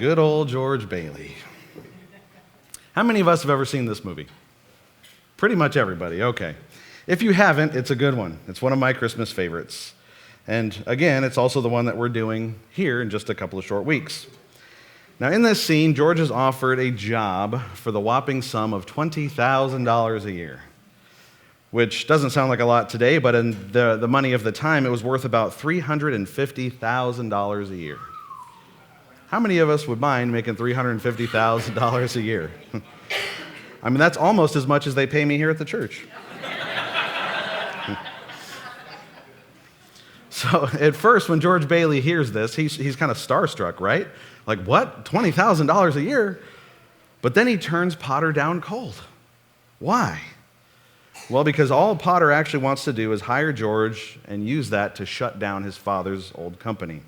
Good old George Bailey. How many of us have ever seen this movie? Pretty much everybody, okay. If you haven't, it's a good one. It's one of my Christmas favorites. And again, it's also the one that we're doing here in just a couple of short weeks. Now, in this scene, George is offered a job for the whopping sum of $20,000 a year, which doesn't sound like a lot today, but in the money of the time, it was worth about $350,000 a year. How many of us would mind making $350,000 a year? I mean, that's almost as much as they pay me here at the church. So at first, when George Bailey hears this, he's kind of starstruck, right? Like, what? $20,000 a year? But then he turns Potter down cold. Why? Well, because all Potter actually wants to do is hire George and use that to shut down his father's old company,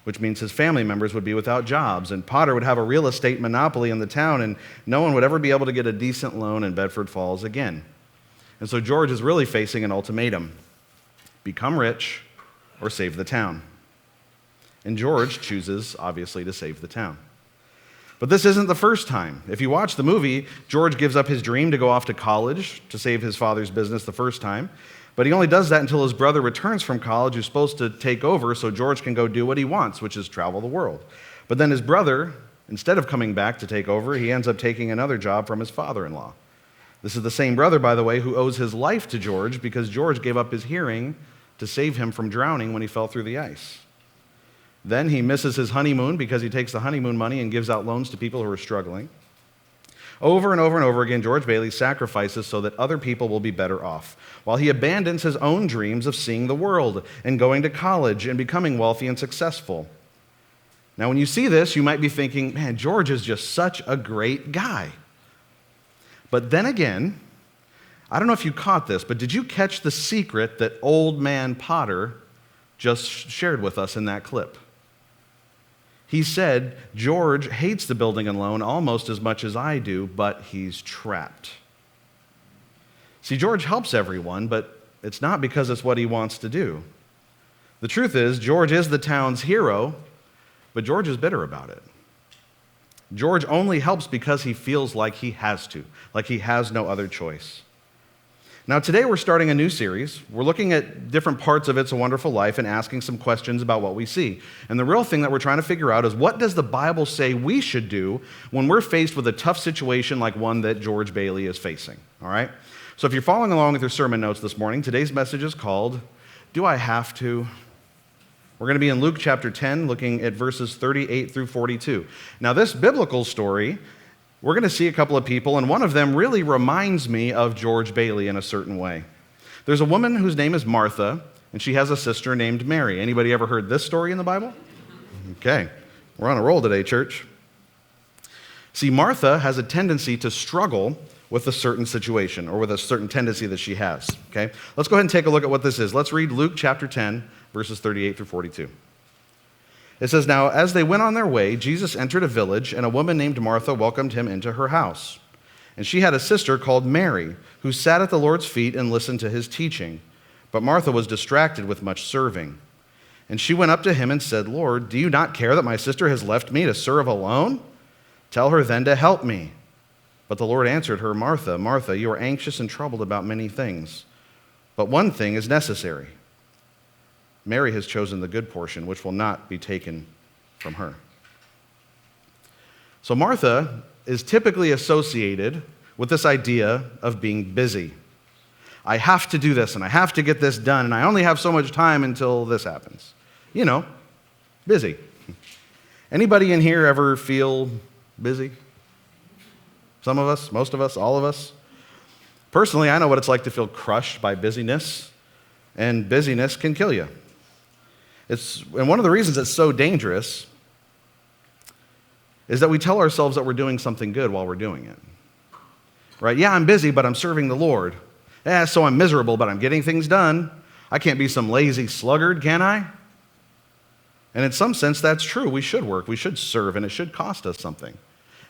which means his family members would be without jobs, and Potter would have a real estate monopoly in the town, and no one would ever be able to get a decent loan in Bedford Falls again. And so George is really facing an ultimatum: become rich or save the town. And George chooses, obviously, to save the town. But this isn't the first time. If you watch the movie, George gives up his dream to go off to college to save his father's business the first time. But he only does that until his brother returns from college, who's supposed to take over so George can go do what he wants, which is travel the world. But then his brother, instead of coming back to take over, he ends up taking another job from his father-in-law. This is the same brother, by the way, who owes his life to George because George gave up his hearing to save him from drowning when he fell through the ice. Then he misses his honeymoon because he takes the honeymoon money and gives out loans to people who are struggling. Over and over and over again, George Bailey sacrifices so that other people will be better off, while he abandons his own dreams of seeing the world and going to college and becoming wealthy and successful. Now, when you see this, you might be thinking, man, George is just such a great guy. But then again, I don't know if you caught this, but did you catch the secret that old man Potter just shared with us in that clip? He said, George hates the building and loan almost as much as I do, but he's trapped. See, George helps everyone, but it's not because it's what he wants to do. The truth is, George is the town's hero, but George is bitter about it. George only helps because he feels like he has to, like he has no other choice. Now, today we're starting a new series. We're looking at different parts of It's a Wonderful Life and asking some questions about what we see. And the real thing that we're trying to figure out is, what does the Bible say we should do when we're faced with a tough situation like one that George Bailey is facing? All right? So if you're following along with your sermon notes this morning, today's message is called, Do I Have to? We're going to be in Luke chapter 10, looking at verses 38 through 42. Now, this biblical story, we're going to see a couple of people, and one of them really reminds me of George Bailey in a certain way. There's a woman whose name is Martha, and she has a sister named Mary. Anybody ever heard this story in the Bible? Okay, we're on a roll today, church. See, Martha has a tendency to struggle with a certain situation, or with a certain tendency that she has, okay? Let's go ahead and take a look at what this is. Let's read Luke chapter 10, verses 38 through 42. It says, Now, as they went on their way, Jesus entered a village, and a woman named Martha welcomed him into her house. And she had a sister called Mary, who sat at the Lord's feet and listened to his teaching. But Martha was distracted with much serving. And she went up to him and said, Lord, do you not care that my sister has left me to serve alone? Tell her then to help me. But the Lord answered her, Martha, Martha, you are anxious and troubled about many things, but one thing is necessary. Mary has chosen the good portion, which will not be taken from her. So Martha is typically associated with this idea of being busy. I have to do this, and I have to get this done, and I only have so much time until this happens. You know, busy. Anybody in here ever feel busy? Some of us, most of us, all of us. Personally, I know what it's like to feel crushed by busyness, and busyness can kill you. And one of the reasons it's so dangerous is that we tell ourselves that we're doing something good while we're doing it. Right? Yeah, I'm busy, but I'm serving the Lord. Yeah, so I'm miserable, but I'm getting things done. I can't be some lazy sluggard, can I? And in some sense, that's true. We should work, we should serve, and it should cost us something.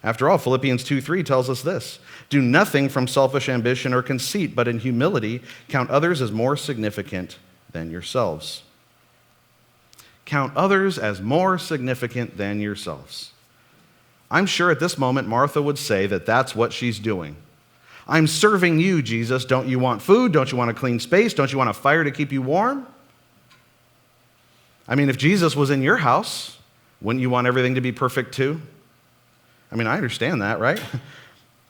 After all, Philippians 2:3 tells us this: Do nothing from selfish ambition or conceit, but in humility count others as more significant than yourselves. Count others as more significant than yourselves. I'm sure at this moment Martha would say that that's what she's doing. I'm serving you, Jesus. Don't you want food? Don't you want a clean space? Don't you want a fire to keep you warm? I mean, if Jesus was in your house, wouldn't you want everything to be perfect too? I mean, I understand that, right?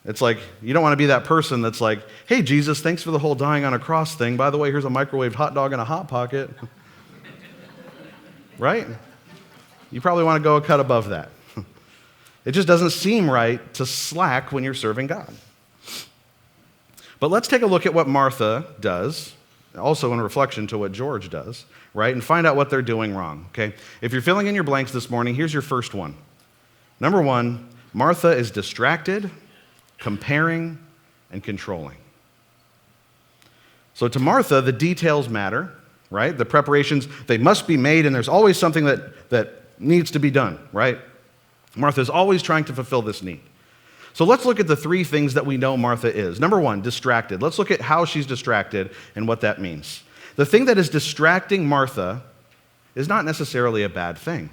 It's like, you don't want to be that person that's like, hey, Jesus, thanks for the whole dying on a cross thing. By the way, here's a microwaved hot dog and a Hot Pocket. Right? You probably want to go a cut above that. It just doesn't seem right to slack when you're serving God. But let's take a look at what Martha does, also in reflection to what George does, right? And find out what they're doing wrong, okay? If you're filling in your blanks this morning, here's your first one. Number one, Martha is distracted, comparing, and controlling. So to Martha, the details matter, right? The preparations, they must be made, and there's always something that needs to be done, right? Martha's always trying to fulfill this need. So let's look at the three things that we know Martha is. Number one, distracted. Let's look at how she's distracted and what that means. The thing that is distracting Martha is not necessarily a bad thing,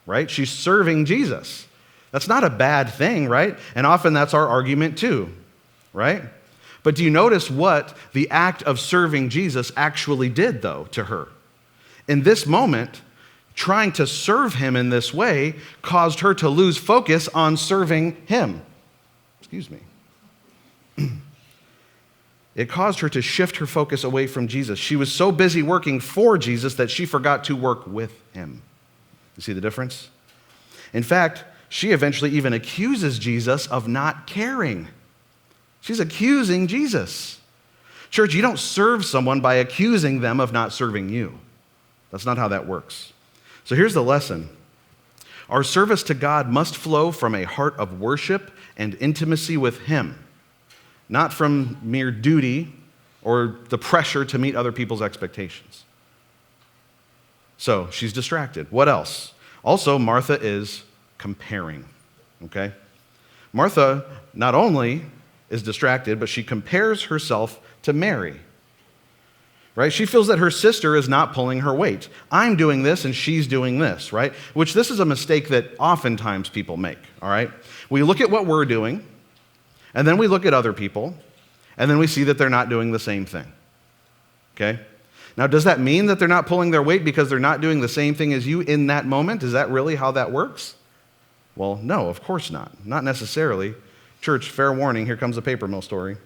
right? She's serving Jesus. That's not a bad thing, right? And often that's our argument too, right? But do you notice what the act of serving Jesus actually did, though, to her? In this moment, trying to serve him in this way caused her to lose focus on serving him. Excuse me. It caused her to shift her focus away from Jesus. She was so busy working for Jesus that she forgot to work with him. You see the difference? In fact, she eventually even accuses Jesus of not caring. She's accusing Jesus. Church, you don't serve someone by accusing them of not serving you. That's not how that works. So here's the lesson. Our service to God must flow from a heart of worship and intimacy with him, not from mere duty or the pressure to meet other people's expectations. So she's distracted. What else? Also, Martha is comparing, okay? Martha not only is distracted, but she compares herself to Mary, right? She feels that her sister is not pulling her weight. I'm doing this and she's doing this, right? Which this is a mistake that oftentimes people make, all right? We look at what we're doing, and then we look at other people, and then we see that they're not doing the same thing, okay? Now, does that mean that they're not pulling their weight because they're not doing the same thing as you in that moment? Is that really how that works? Well, no, of course not. Not necessarily. Church, fair warning, here comes a paper mill story.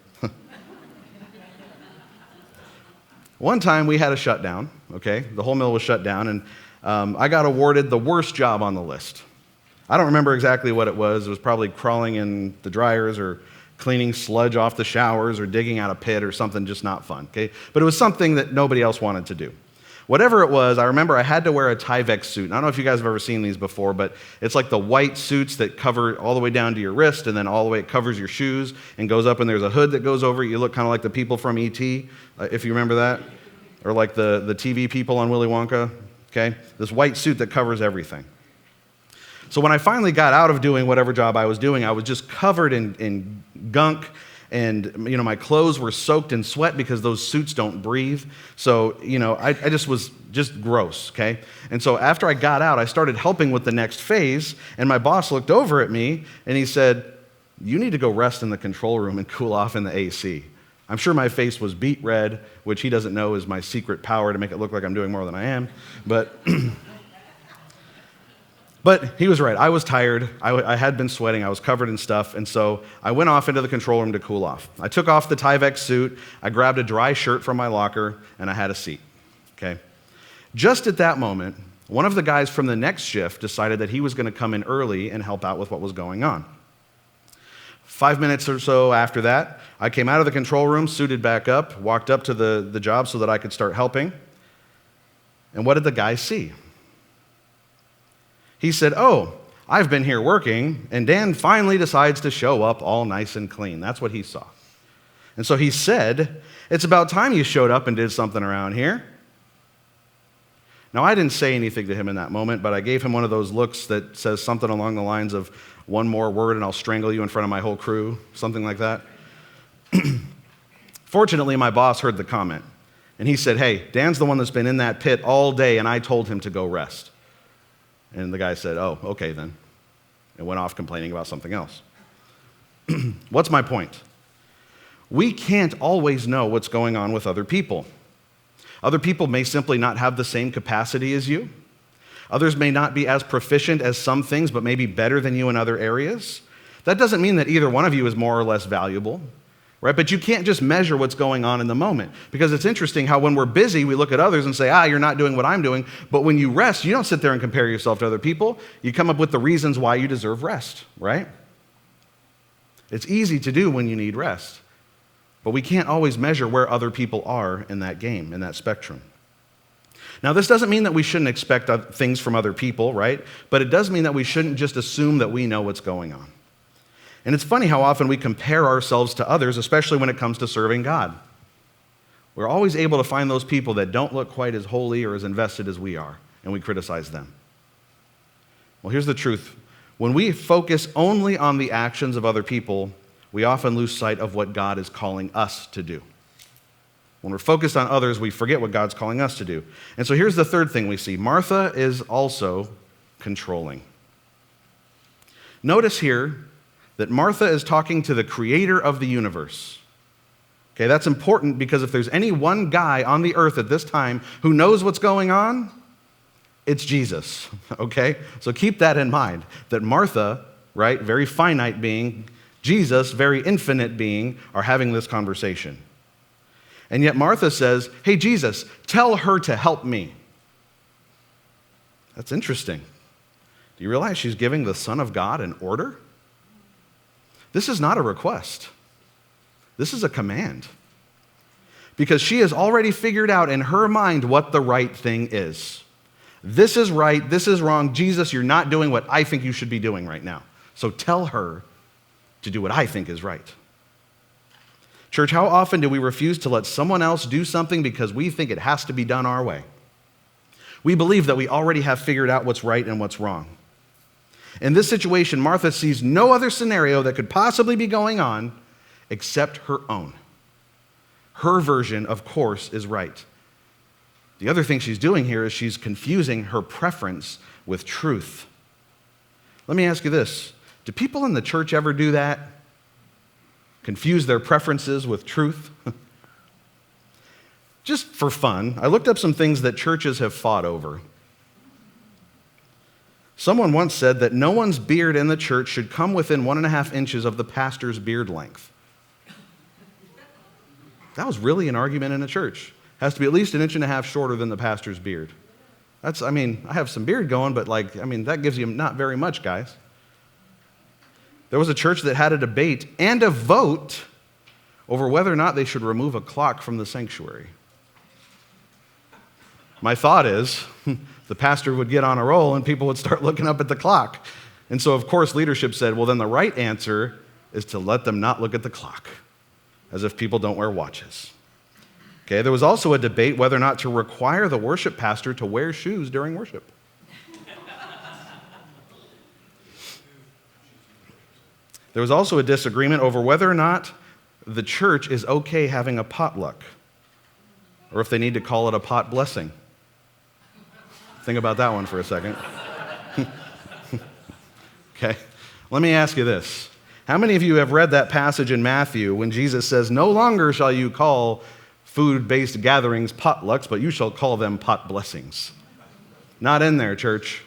One time we had a shutdown, okay? The whole mill was shut down, and I got awarded the worst job on the list. I don't remember exactly what it was. It was probably crawling in the dryers or cleaning sludge off the showers or digging out a pit or something just not fun, okay? But it was something that nobody else wanted to do. Whatever it was, I remember I had to wear a Tyvek suit. I don't know if you guys have ever seen these before, but it's like the white suits that cover all the way down to your wrist, and then all the way it covers your shoes and goes up, and there's a hood that goes over it. You look kind of like the people from E.T., if you remember that, or like the TV people on Willy Wonka, okay? This white suit that covers everything. So when I finally got out of doing whatever job I was doing, I was just covered in gunk, and my clothes were soaked in sweat because those suits don't breathe. So I just was just gross, okay? And so after I got out, I started helping with the next phase, and my boss looked over at me and he said, "You need to go rest in the control room and cool off in the AC." I'm sure my face was beet red, which he doesn't know is my secret power to make it look like I'm doing more than I am, but But he was right. I was tired. I had been sweating. I was covered in stuff. And so I went off into the control room to cool off. I took off the Tyvek suit. I grabbed a dry shirt from my locker, and I had a seat. Okay. Just at that moment, one of the guys from the next shift decided that he was going to come in early and help out with what was going on. 5 minutes or so after that, I came out of the control room, suited back up, walked up to the job so that I could start helping. And what did the guy see? He said, "Oh, I've been here working, and Dan finally decides to show up all nice and clean." That's what he saw. And so he said, "It's about time you showed up and did something around here." Now, I didn't say anything to him in that moment, but I gave him one of those looks that says something along the lines of, "One more word and I'll strangle you in front of my whole crew," something like that. Fortunately, my boss heard the comment, and he said, "Hey, Dan's the one that's been in that pit all day, and I told him to go rest." And the guy said, "Oh, okay then." and went off complaining about something else. What's my point? We can't always know what's going on with other people. Other people may simply not have the same capacity as you. Others may not be as proficient as some things, but maybe better than you in other areas. That doesn't mean that either one of you is more or less valuable, right? But you can't just measure what's going on in the moment, because it's interesting how when we're busy, we look at others and say, you're not doing what I'm doing. But when you rest, you don't sit there and compare yourself to other people. You come up with the reasons why you deserve rest, right? It's easy to do when you need rest, but we can't always measure where other people are in that game, in that spectrum. Now, this doesn't mean that we shouldn't expect things from other people, right? But it does mean that we shouldn't just assume that we know what's going on. And it's funny how often we compare ourselves to others, especially when it comes to serving God. We're always able to find those people that don't look quite as holy or as invested as we are, and we criticize them. Well, here's the truth. When we focus only on the actions of other people, we often lose sight of what God is calling us to do. When we're focused on others, we forget what God's calling us to do. And so here's the third thing we see. Martha is also controlling. Notice here that Martha is talking to the creator of the universe. Okay, that's important because if there's any one guy on the earth at this time who knows what's going on, it's Jesus, okay? So keep that in mind, that Martha, right, very finite being, Jesus, very infinite being, are having this conversation. And yet Martha says, hey, Jesus, tell her to help me. That's interesting. Do you realize she's giving the Son of God an order? This is not a request. This is a command. Because she has already figured out in her mind what the right thing is. This is right, this is wrong. Jesus, you're not doing what I think you should be doing right now. So tell her to do what I think is right. Church, how often do we refuse to let someone else do something because we think it has to be done our way? We believe that we already have figured out what's right and what's wrong. In this situation, Martha sees no other scenario that could possibly be going on except her own. Her version, of course, is right. The other thing she's doing here is she's confusing her preference with truth. Let me ask you this. Do people in the church ever do that? Confuse their preferences with truth? Just for fun, I looked up some things that churches have fought over. Someone once said that no one's beard in the church should come within 1.5 inches of the pastor's beard length. That was really an argument in a church. It has to be at least 1.5 inches shorter than the pastor's beard. I have some beard going, but that gives you not very much, guys. There was a church that had a debate and a vote over whether or not they should remove a clock from the sanctuary. My thought is, the pastor would get on a roll and people would start looking up at the clock. And so, of course, leadership said, well, then the right answer is to let them not look at the clock, as if people don't wear watches. Okay, there was also a debate whether or not to require the worship pastor to wear shoes during worship. There was also a disagreement over whether or not the church is okay having a potluck, or if they need to call it a pot blessing. Think about that one for a second. Okay, let me ask you this. How many of you have read that passage in Matthew when Jesus says, no longer shall you call food-based gatherings potlucks, but you shall call them pot blessings? Not in there, church.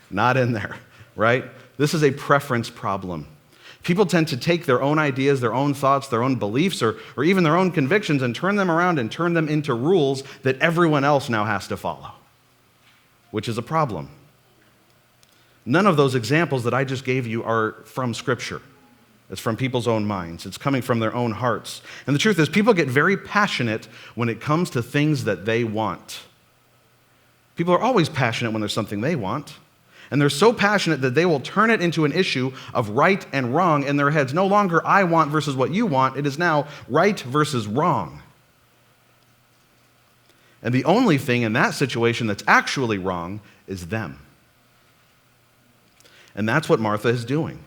Not in there, right? This is a preference problem. People tend to take their own ideas, their own thoughts, their own beliefs, or even their own convictions and turn them around and turn them into rules that everyone else now has to follow, which is a problem. None of those examples that I just gave you are from Scripture. It's from people's own minds. It's coming from their own hearts. And the truth is, people get very passionate when it comes to things that they want. People are always passionate when there's something they want. And they're so passionate that they will turn it into an issue of right and wrong in their heads. No longer I want versus what you want. It is now right versus wrong. And the only thing in that situation that's actually wrong is them. And that's what Martha is doing.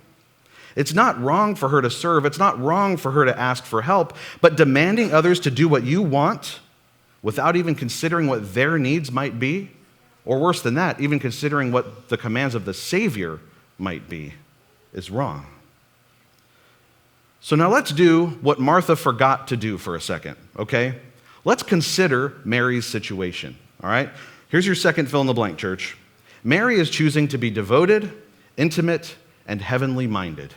It's not wrong for her to serve. It's not wrong for her to ask for help. But demanding others to do what you want without even considering what their needs might be, or worse than that, even considering what the commands of the Savior might be, is wrong. So now let's do what Martha forgot to do for a second, okay? Let's consider Mary's situation, all right? Here's your second fill in the blank, church. Mary is choosing to be devoted, intimate, and heavenly minded.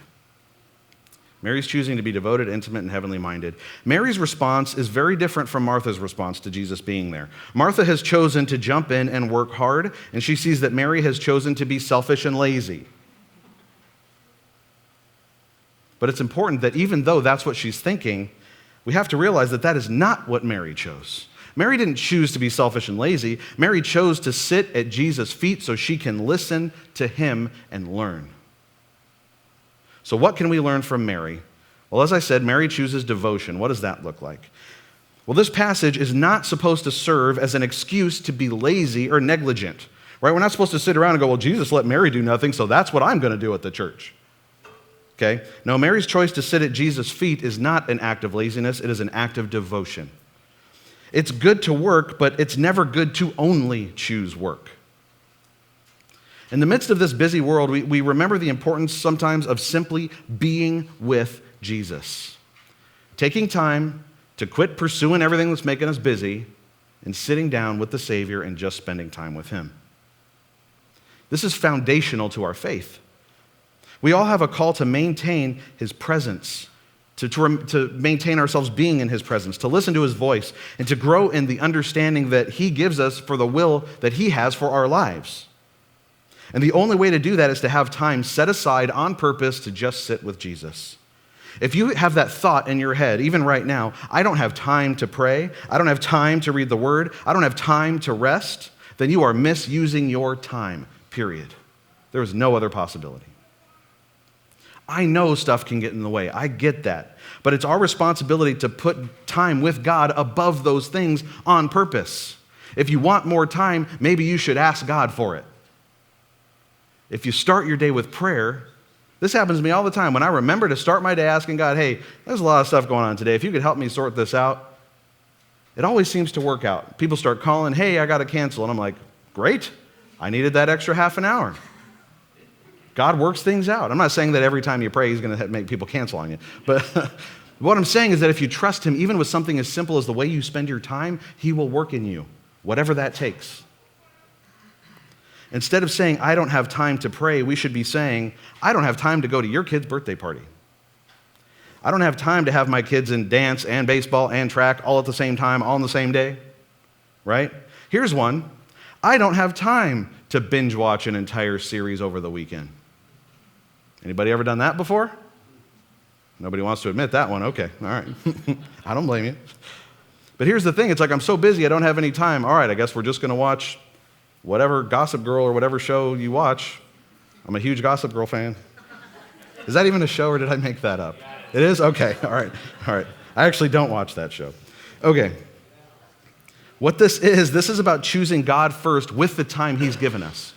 Mary's choosing to be devoted, intimate, and heavenly minded. Mary's response is very different from Martha's response to Jesus being there. Martha has chosen to jump in and work hard, and she sees that Mary has chosen to be selfish and lazy. But it's important that even though that's what she's thinking, we have to realize that that is not what Mary chose. Mary didn't choose to be selfish and lazy. Mary chose to sit at Jesus' feet so she can listen to him and learn. So what can we learn from Mary? Well, as I said, Mary chooses devotion. What does that look like? Well, this passage is not supposed to serve as an excuse to be lazy or negligent, right? We're not supposed to sit around and go, well, Jesus let Mary do nothing, so that's what I'm going to do at the church. Okay? No, Mary's choice to sit at Jesus' feet is not an act of laziness. It is an act of devotion. It's good to work, but it's never good to only choose work. In the midst of this busy world, we remember the importance sometimes of simply being with Jesus. Taking time to quit pursuing everything that's making us busy and sitting down with the Savior and just spending time with him. This is foundational to our faith. We all have a call to maintain his presence, to maintain ourselves being in his presence, to listen to his voice, and to grow in the understanding that he gives us for the will that he has for our lives. And the only way to do that is to have time set aside on purpose to just sit with Jesus. If you have that thought in your head, even right now, I don't have time to pray, I don't have time to read the word, I don't have time to rest, then you are misusing your time, period. There is no other possibility. I know stuff can get in the way. I get that. But it's our responsibility to put time with God above those things on purpose. If you want more time, maybe you should ask God for it. If you start your day with prayer, this happens to me all the time. When I remember to start my day asking God, hey, there's a lot of stuff going on today. If you could help me sort this out, it always seems to work out. People start calling, hey, I got to cancel. And I'm like, great. I needed that extra half an hour. God works things out. I'm not saying that every time you pray, he's going to make people cancel on you. But what I'm saying is that if you trust him, even with something as simple as the way you spend your time, he will work in you, whatever that takes. Instead of saying, I don't have time to pray, we should be saying, I don't have time to go to your kid's birthday party. I don't have time to have my kids in dance and baseball and track all at the same time, all on the same day, right? Here's one. I don't have time to binge watch an entire series over the weekend. Anybody ever done that before? Nobody wants to admit that one. Okay, all right. I don't blame you. But here's the thing. It's like I'm so busy, I don't have any time. All right, I guess we're just going to watch whatever Gossip Girl or whatever show you watch. I'm a huge Gossip Girl fan. Is that even a show or did I make that up? It is? Okay, all right. I actually don't watch that show. Okay. What this is about choosing God first with the time he's given us,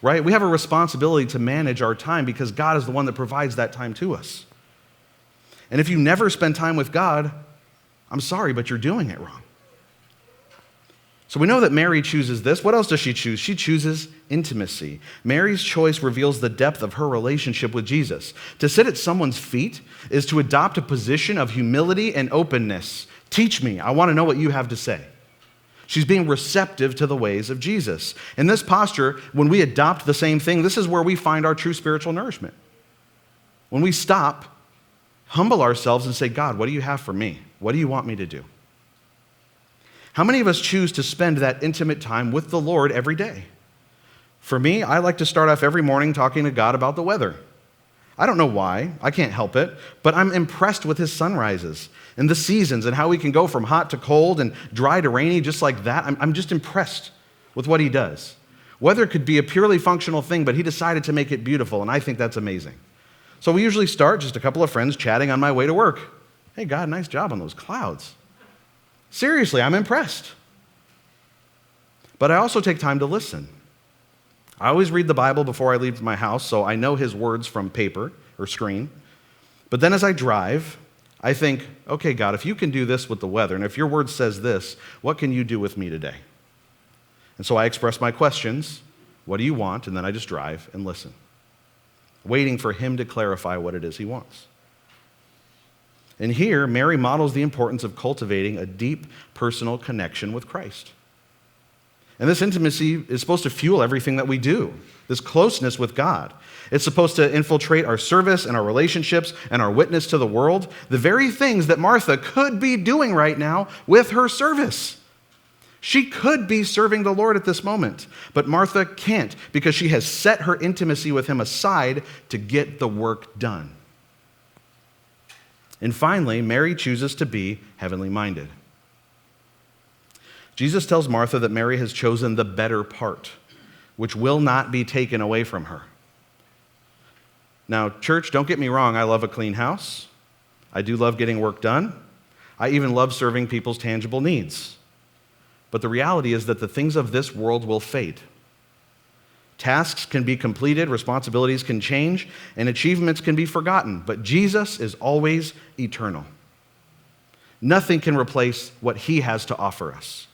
right? We have a responsibility to manage our time because God is the one that provides that time to us. And if you never spend time with God, I'm sorry, but you're doing it wrong. So we know that Mary chooses this. What else does she choose? She chooses intimacy. Mary's choice reveals the depth of her relationship with Jesus. To sit at someone's feet is to adopt a position of humility and openness. Teach me. I want to know what you have to say. She's being receptive to the ways of Jesus. In this posture, when we adopt the same thing, this is where we find our true spiritual nourishment. When we stop, humble ourselves and say, God, what do you have for me? What do you want me to do? How many of us choose to spend that intimate time with the Lord every day? For me, I like to start off every morning talking to God about the weather. I don't know why, I can't help it, but I'm impressed with his sunrises and the seasons and how we can go from hot to cold and dry to rainy just like that. I'm just impressed with what he does. Weather could be a purely functional thing, but he decided to make it beautiful, and I think that's amazing. So we usually start just a couple of friends chatting on my way to work. Hey, God, nice job on those clouds. Seriously, I'm impressed. But I also take time to listen. I always read the Bible before I leave my house, so I know his words from paper or screen. But then as I drive, I think, okay, God, if you can do this with the weather, and if your word says this, what can you do with me today? And so I express my questions. What do you want? And then I just drive and listen. waiting for him to clarify what it is he wants. And here, Mary models the importance of cultivating a deep personal connection with Christ. And this intimacy is supposed to fuel everything that we do, this closeness with God. It's supposed to infiltrate our service and our relationships and our witness to the world, the very things that Martha could be doing right now with her service. She could be serving the Lord at this moment, but Martha can't because she has set her intimacy with him aside to get the work done. And finally, Mary chooses to be heavenly minded. Jesus tells Martha that Mary has chosen the better part, which will not be taken away from her. Now, church, don't get me wrong, I love a clean house. I do love getting work done. I even love serving people's tangible needs. But the reality is that the things of this world will fade. Tasks can be completed, responsibilities can change, and achievements can be forgotten. But Jesus is always eternal. Nothing can replace what he has to offer us.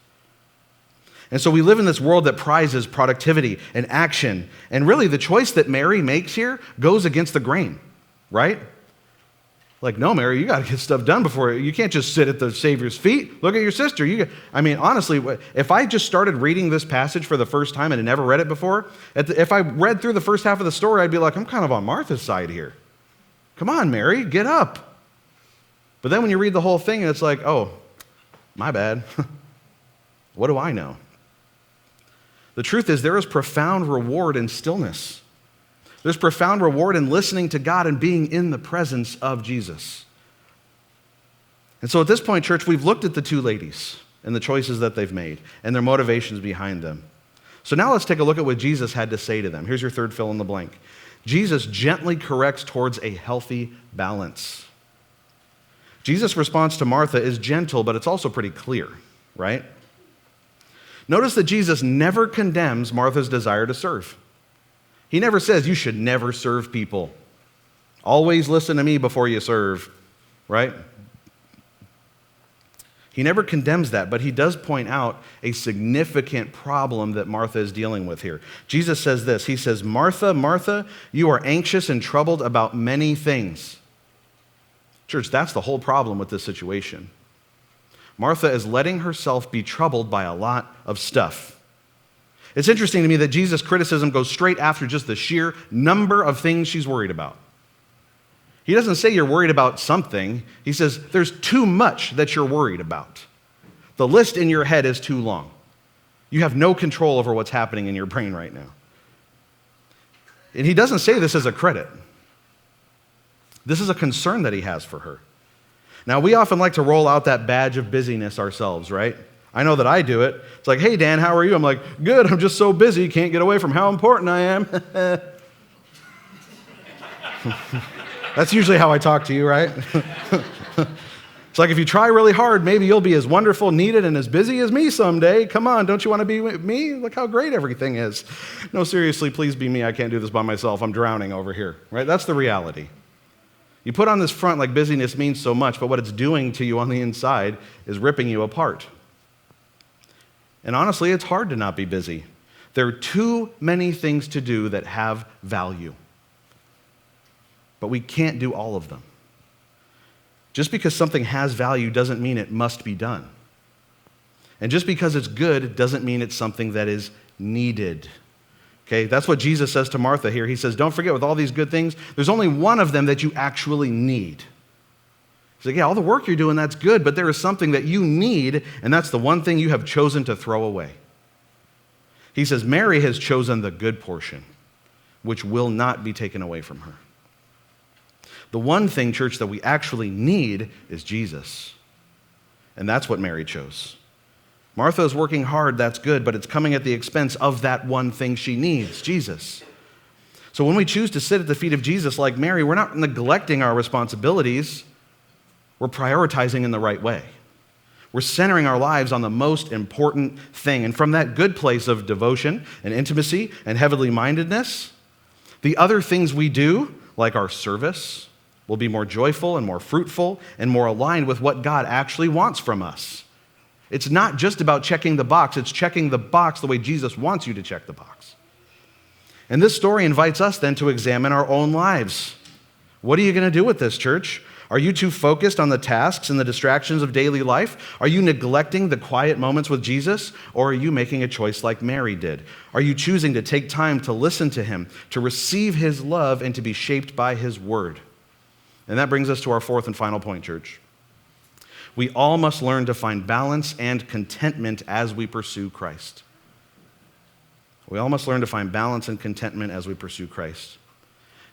And so we live in this world that prizes productivity and action. And really, the choice that Mary makes here goes against the grain, right? Like, no, Mary, you got to get stuff done before. You can't just sit at the Savior's feet. Look at your sister. Honestly, if I just started reading this passage for the first time and had never read it before, if I read through the first half of the story, I'd be like, I'm kind of on Martha's side here. Come on, Mary, get up. But then when you read the whole thing, it's like, oh, my bad. What do I know? The truth is, there is profound reward in stillness. There's profound reward in listening to God and being in the presence of Jesus. And so at this point, church, we've looked at the two ladies and the choices that they've made and their motivations behind them. So now let's take a look at what Jesus had to say to them. Here's your third fill in the blank. Jesus gently corrects towards a healthy balance. Jesus' response to Martha is gentle, but it's also pretty clear, right? Notice that Jesus never condemns Martha's desire to serve. He never says, you should never serve people. Always listen to me before you serve, right? He never condemns that, but he does point out a significant problem that Martha is dealing with here. Jesus says this, he says, Martha, Martha, you are anxious and troubled about many things. Church, that's the whole problem with this situation. Martha is letting herself be troubled by a lot of stuff. It's interesting to me that Jesus' criticism goes straight after just the sheer number of things she's worried about. He doesn't say you're worried about something. He says there's too much that you're worried about. The list in your head is too long. You have no control over what's happening in your brain right now. And he doesn't say this as a credit. This is a concern that he has for her. Now, we often like to roll out that badge of busyness ourselves, right? I know that I do it. It's like, hey, Dan, how are you? I'm like, good, I'm just so busy, can't get away from how important I am. That's usually how I talk to you, right? It's like, if you try really hard, maybe you'll be as wonderful, needed, and as busy as me someday. Come on, don't you want to be with me? Look how great everything is. No, seriously, please be me. I can't do this by myself. I'm drowning over here, right? That's the reality. You put on this front like busyness means so much, but what it's doing to you on the inside is ripping you apart. And honestly, it's hard to not be busy. There are too many things to do that have value. But we can't do all of them. Just because something has value doesn't mean it must be done. And just because it's good doesn't mean it's something that is needed. Okay, that's what Jesus says to Martha here. He says, don't forget, with all these good things, there's only one of them that you actually need. He's like, yeah, all the work you're doing, that's good, but there is something that you need, and that's the one thing you have chosen to throw away. He says, Mary has chosen the good portion, which will not be taken away from her. The one thing, church, that we actually need is Jesus. And that's what Mary chose. Martha is working hard, that's good, but it's coming at the expense of that one thing she needs, Jesus. So when we choose to sit at the feet of Jesus like Mary, we're not neglecting our responsibilities. We're prioritizing in the right way. We're centering our lives on the most important thing. And from that good place of devotion and intimacy and heavenly mindedness, the other things we do, like our service, will be more joyful and more fruitful and more aligned with what God actually wants from us. It's not just about checking the box, it's checking the box the way Jesus wants you to check the box. And this story invites us then to examine our own lives. What are you going to do with this, church? Are you too focused on the tasks and the distractions of daily life? Are you neglecting the quiet moments with Jesus? Or are you making a choice like Mary did? Are you choosing to take time to listen to him, to receive his love, and to be shaped by his word? And that brings us to our fourth and final point, church. We all must learn to find balance and contentment as we pursue Christ. We all must learn to find balance and contentment as we pursue Christ.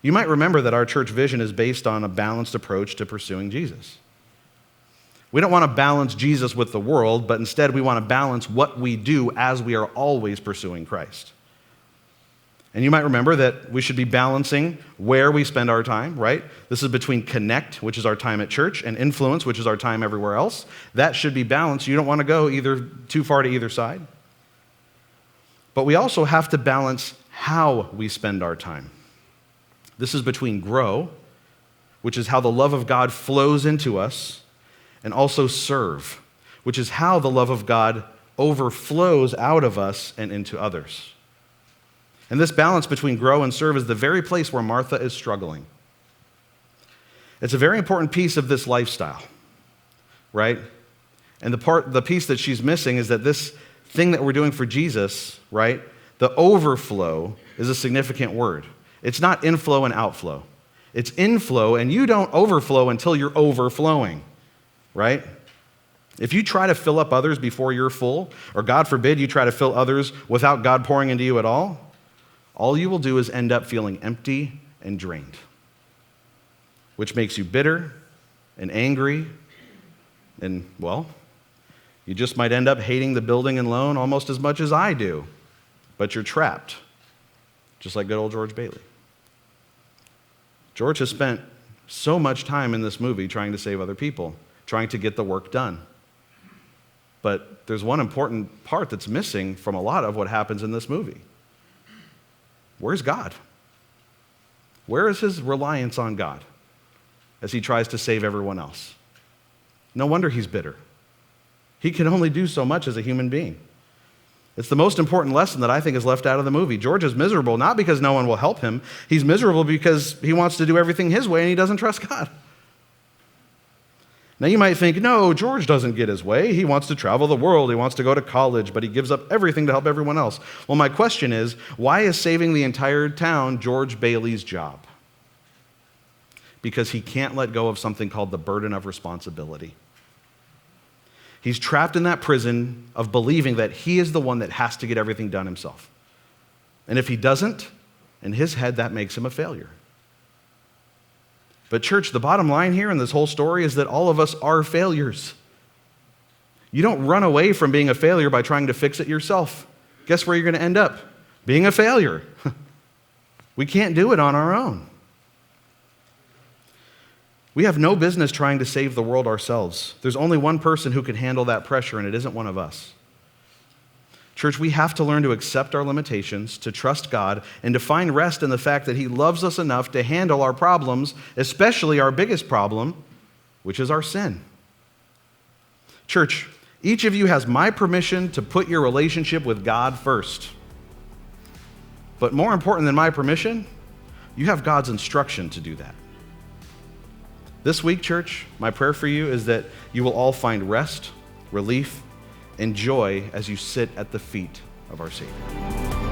You might remember that our church vision is based on a balanced approach to pursuing Jesus. We don't want to balance Jesus with the world, but instead we want to balance what we do as we are always pursuing Christ. And you might remember that we should be balancing where we spend our time, right? This is between connect, which is our time at church, and influence, which is our time everywhere else. That should be balanced. You don't want to go either too far to either side. But we also have to balance how we spend our time. This is between grow, which is how the love of God flows into us, and also serve, which is how the love of God overflows out of us and into others. And this balance between grow and serve is the very place where Martha is struggling. It's a very important piece of this lifestyle, right? And the piece that she's missing is that this thing that we're doing for Jesus, right? The overflow is a significant word. It's not inflow and outflow. It's inflow, and you don't overflow until you're overflowing, right? If you try to fill up others before you're full, or God forbid you try to fill others without God pouring into you at all you will do is end up feeling empty and drained, which makes you bitter and angry, and, well, you just might end up hating the building and loan almost as much as I do, but you're trapped, just like good old George Bailey. George has spent so much time in this movie trying to save other people, trying to get the work done. But there's one important part that's missing from a lot of what happens in this movie. Where's God? Where is his reliance on God as he tries to save everyone else? No wonder he's bitter. He can only do so much as a human being. It's the most important lesson that I think is left out of the movie. George is miserable not because no one will help him. He's miserable because he wants to do everything his way and he doesn't trust God. Now you might think, no, George doesn't get his way. He wants to travel the world. He wants to go to college, but he gives up everything to help everyone else. Well, my question is, why is saving the entire town George Bailey's job? Because he can't let go of something called the burden of responsibility. He's trapped in that prison of believing that he is the one that has to get everything done himself. And if he doesn't, in his head, that makes him a failure. But church, the bottom line here in this whole story is that all of us are failures. You don't run away from being a failure by trying to fix it yourself. Guess where you're going to end up? Being a failure. We can't do it on our own. We have no business trying to save the world ourselves. There's only one person who can handle that pressure, and it isn't one of us. Church, we have to learn to accept our limitations, to trust God, and to find rest in the fact that he loves us enough to handle our problems, especially our biggest problem, which is our sin. Church, each of you has my permission to put your relationship with God first. But more important than my permission, you have God's instruction to do that. This week, church, my prayer for you is that you will all find rest, relief, and joy as you sit at the feet of our Savior.